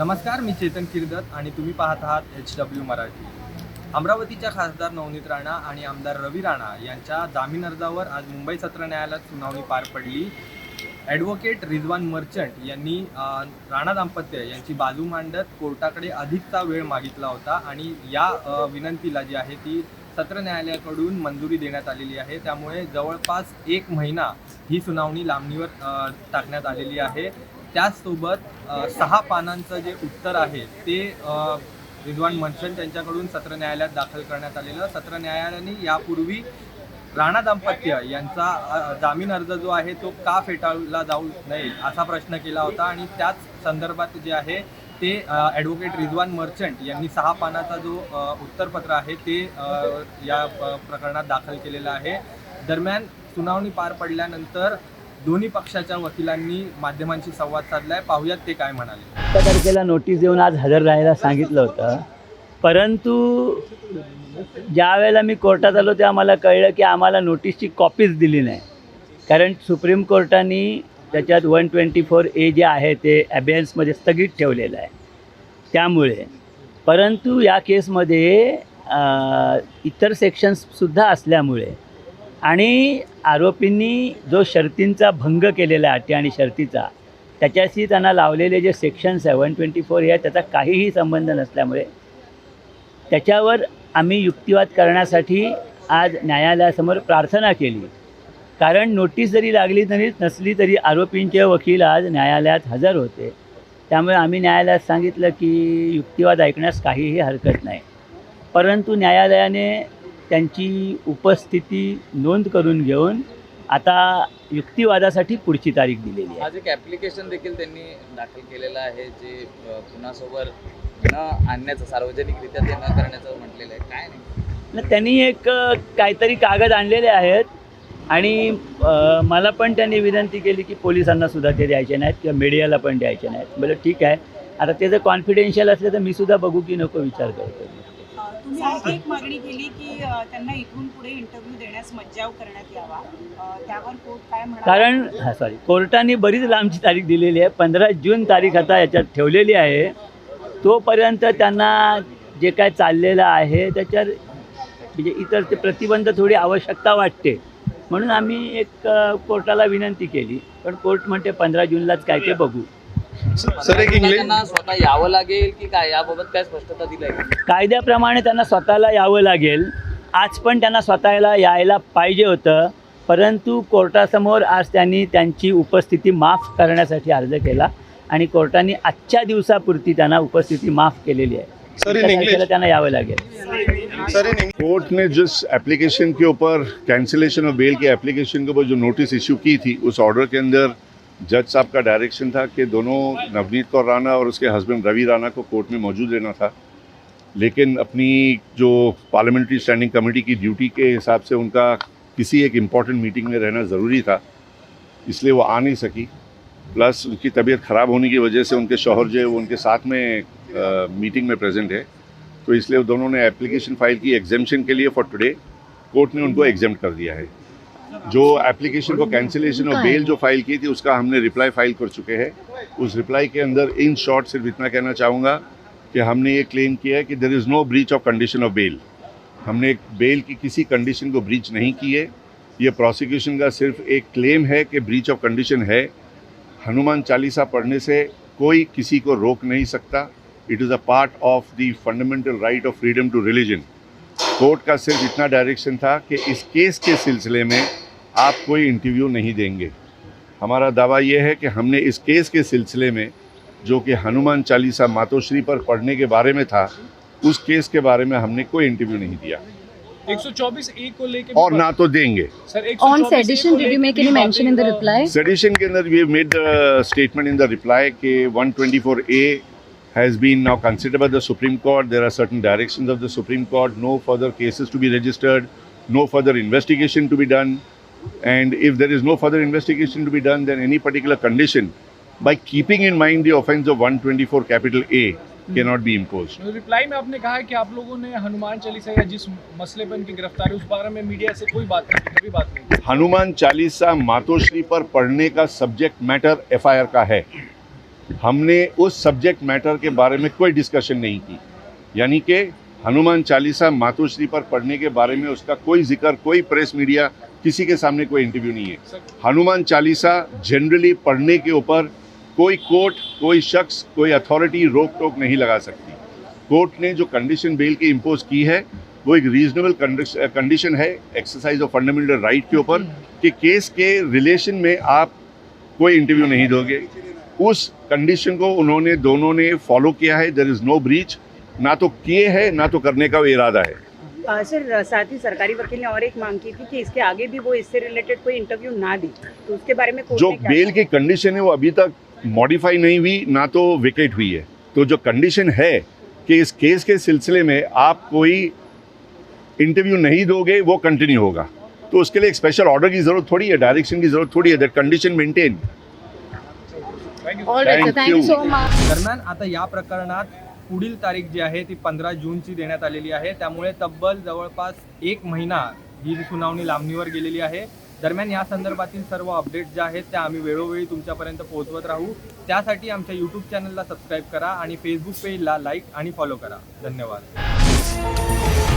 नमस्कार, मी चेतन किर्दत आणि तुम्ही पाहत आहात HW मराठी. अमरावतीच्या खासदार नवनीत राणा आणि आमदार रवी राणा यांच्या जामीन अर्जावर आज मुंबई सत्र न्यायालयात सुनावणी पार पडली. ॲडव्होकेट रिजवान मर्चंट यांनी राणा दाम्पत्य यांची बाजू मांडत कोर्टाकडे अधिकचा वेळ मागितला होता आणि या विनंतीला जी आहे ती सत्र न्यायालयाकडून मंजुरी देण्यात आलेली आहे. त्यामुळे जवळपास 1 महिना ही सुनावणी लांबणीवर टाकण्यात आलेली आहे. त्याचसोबत 6 पानांचं जे उत्तर आहे ते रिजवान मर्चंट यांच्याकडून सत्र न्यायालयात दाखल करण्यात आलेलं. सत्र न्यायालयाने यापूर्वी राणा दाम्पत्य यांचा जामीन अर्ज जो आहे तो का फेटाळला जाऊ नये असा प्रश्न केला होता आणि त्याच संदर्भात जे आहे ते ॲडव्होकेट रिजवान मर्चंट यांनी 6 पानाचा जो उत्तरपत्र आहे ते या प्रकरणात दाखल केलेलं आहे. दरम्यान सुनावणी पार पडल्यानंतर दोन्ही पक्षाच्या वकिलांनी माध्यमांशी संवाद साधलाय. पाहुयात ते काय म्हणाले. 7 तारखेला नोटीस देऊन आज हजर राहायला सांगितलं होतं, परंतु ज्या वेळेला मी कोर्टात आलो तेव्हा मला कळलं की आम्हाला नोटीसची कॉपीच दिली नाही. कारण सुप्रीम कोर्टाने त्याच्यात 124A जे आहे ते ॲबियन्समध्ये स्थगित ठेवलेलं आहे. त्यामुळे परंतु या केसमध्ये इतर सेक्शन्ससुद्धा असल्यामुळे आणि आरोपींनी जो शर्तींचा भंग केलेला आहे, अटी आणि शर्तीचा, त्याच्याशी त्यांना लावलेले जे सेक्शन्स आहे 124A त्याचा काहीही संबंध नसल्यामुळे त्याच्यावर आम्ही युक्तिवाद करण्यासाठी आज न्यायालयासमोर प्रार्थना केली. कारण नोटीस जरी लागली तरी नसली तरी आरोपींचे वकील आज न्यायालयात हजर होते. त्यामुळे आम्ही न्यायालयात सांगितलं की युक्तिवाद ऐकण्यास काहीही हरकत नाही. परंतु न्यायालयाने त्यांची उपस्थिती नोंद करून घेऊन आता युक्तिवादासाठी पुढची तारीख दिलेली आहे. आज एक ॲप्लिकेशन देखील त्यांनी दाखल केलेलं आहे जे पुन्हासोबत न आणण्याचं, सार्वजनिकरित्या ते न करण्याचं म्हटलेलं आहे. काय नाही, त्यांनी एक काहीतरी कागद आणलेले आहेत आणि मला पण त्यांनी विनंती केली की पोलिसांना सुद्धा ते द्यायचे नाहीत किंवा मीडियाला पण द्यायचे नाहीत. बरं ठीक आहे, आता ते जर कॉन्फिडेन्शियल असले तर मी सुद्धा बघू की नको विचार करतो. तुम्ही आणखी एक मागणी केली की त्यांना इथून पुढे इंटरव्ह्यू देण्यास मज्जाव करण्यात यावा, त्यावर कोर्ट काय म्हणाला? कारण कोर्टाने बरीच लांबची तारीख दिलेली आहे. 15 जून तारीख आता याच्यात ठेवलेली आहे. तोपर्यंत त्यांना जे काय चाललेलं आहे त्याच्यावर म्हणजे इतर ते प्रतिबंध थोडी आवश्यकता वाटते, म्हणून आम्ही एक कोर्टाला विनंती केली. पण कोर्ट म्हणते 15 जूनलाच काय ते बघू. सर, एक त्यांना स्वतः यावं लागेल की काय, याबाबत काय स्पष्टता दिली आहे? कायद्याप्रमाणे त्यांना स्वतःला यावं लागेल. आज पण त्यांना स्वतःला यायला पाहिजे होतं, परंतु कोर्टासमोर आज त्यांनी त्यांची उपस्थिती माफ करण्यासाठी अर्ज केला आणि कोर्टाने आजच्या दिवसापुरती त्यांना उपस्थिती माफ केलेली आहे. त्यांना यावं लागेल. कोर्ट ने जिस एप्लीकेशन के ऊपर कैंसिलेशन ऑफ बेल के एप्लीकेशन के ऊपर जो नोटिस इश्यू की थी, उस ऑर्डर के अंदर जज साहब का डायरेक्शन था कि दोनों नवनीत कौर राणा और उसके हस्बैंड रवि राणा को कोर्ट में मौजूद रहना था. लेकिन अपनी जो पार्लियामेंट्री स्टैंडिंग कमेटी की ड्यूटी के हिसाब से उनका किसी एक इम्पॉर्टेंट मीटिंग में रहना ज़रूरी था, इसलिए वो आ नहीं सकी. प्लस उनकी तबीयत ख़राब होने की वजह से उनके शौहर जो है वो उनके साथ में मीटिंग में प्रेजेंट है, तो इसलिए दोनों ने एप्लीकेशन फाइल की एग्जेम्पशन के लिए फॉर टुडे. कोर्ट ने उनको एग्जेम्प्ट कर दिया है. जो एप्लीकेशन को कैंसिलेशन ऑफ बेल जो फाइल की थी उसका हमने रिप्लाई फाइल कर चुके हैं. उस रिप्लाई के अंदर इन शॉर्ट सिर्फ इतना कहना चाहूँगा कि हमने ये क्लेम किया है कि there is no breach of condition of bail. हमने बेल की किसी कंडीशन को ब्रीच नहीं की है. ये प्रोसिक्यूशन का सिर्फ एक क्लेम है कि ब्रीच ऑफ कंडीशन है. हनुमान चालीसा पढ़ने से कोई किसी को रोक नहीं सकता. It is a part of the fundamental right of freedom to religion. Court का सिर्फ इतना डायरेक्शन था कि इस केस के सिलसिले में आप कोई इंटरव्यू नहीं देंगे. हमारा दावा ये है कि हमने इस केस के सिलसिले में जो कि हनुमान चालीसा मातोश्री पर पढ़ने के बारे में था, उस केस के बारे में हमने कोई इंटरव्यू नहीं दिया 124A को लेके और ना तो देंगे. Sir, On sedition, did you make any mention in the reply? Sedition के अंदर we made the statement in the reply कि 124A has been now considered by the Supreme Court. There are certain directions of the Supreme Court. No further cases to be registered, no further investigation to be done. And if there is no further investigation to be done, then any particular condition, by keeping in mind the offence of 124A, cannot be imposed. Reply में आपने कहा है कि आप लोगों ने हनुमान चालीसा या जिस मसले पर इनकी गिरफ्तारी उस बारे में मीडिया से कोई बात नहीं, कभी बात नहीं. हनुमान चालीसा मातोश्री पर पढ़ने का सब्जेक्ट मैटर FIR का है. हमने उस सब्जेक्ट मैटर के बारे में कोई डिस्कशन नहीं की। यानी कि हनुमान चालीसा मातोश्री पर पढ़ने के बारे में उसका कोई जिक्र, कोई प्रेस मीडिया, किसी के सामने कोई इंटरव्यू नहीं है। हनुमान चालीसा जनरली पढ़ने के ऊपर कोई कोर्ट, कोई शख्स, कोई अथॉरिटी रोक टोक नहीं लगा सकती। कोर्ट ने जो कंडीशन बेल की इम्पोज की है वो एक रीजनेबल कंडीशन है एक्सरसाइज ऑफ फंडामेंटल राइट के ऊपर कि केस के रिलेशन में आप कोई इंटरव्यू नहीं दोगे। उस कंडीशन को उन्होंने दोनों ने फॉलो किया है। देयर इज़ नो ब्रीच, ना तो किए है ना तो करने का इरादा है। सर साथ ही सरकारी वकील ने और एक मांग की थी कि इसके आगे भी वो इससे रिलेटेड कोई इंटरव्यू ना दे, तो उसके बारे में कोर्ट जो ने क्या बेल कहा? की कंडीशन है वो अभी तक मॉडिफाई नहीं हुई, ना तो विकेट हुई है। तो जो कंडीशन है कि इस केस के सिलसिले में आप कोई इंटरव्यू नहीं दोगे वो कंटिन्यू होगा। तो उसके लिए एक स्पेशल ऑर्डर की जरूरत थोड़ी है, डायरेक्शन की जरूरत थोड़ी है। That condition maintain. All right, so thank you so much. दरम्यान आता या प्रकरणात पुढील तारीख जी आहे ती 15 जूनची देण्यात आलेली आहे, त्यामुळे तब्बल जवळपास 1 महिना ही सुनावणी लांबणीवर गेलेली आहे। दरम्यान या संदर्भातील सर्व अपडेट्स ज्या आहेत त्या आम्ही वेळोवेळी तुमच्यापर्यंत पोहोचवत राहू। त्यासाठी आमच्या यूट्यूब चॅनलला सबस्क्राईब करा आणि फेसबुक पेजला लाईक आणि फॉलो करा। धन्यवाद।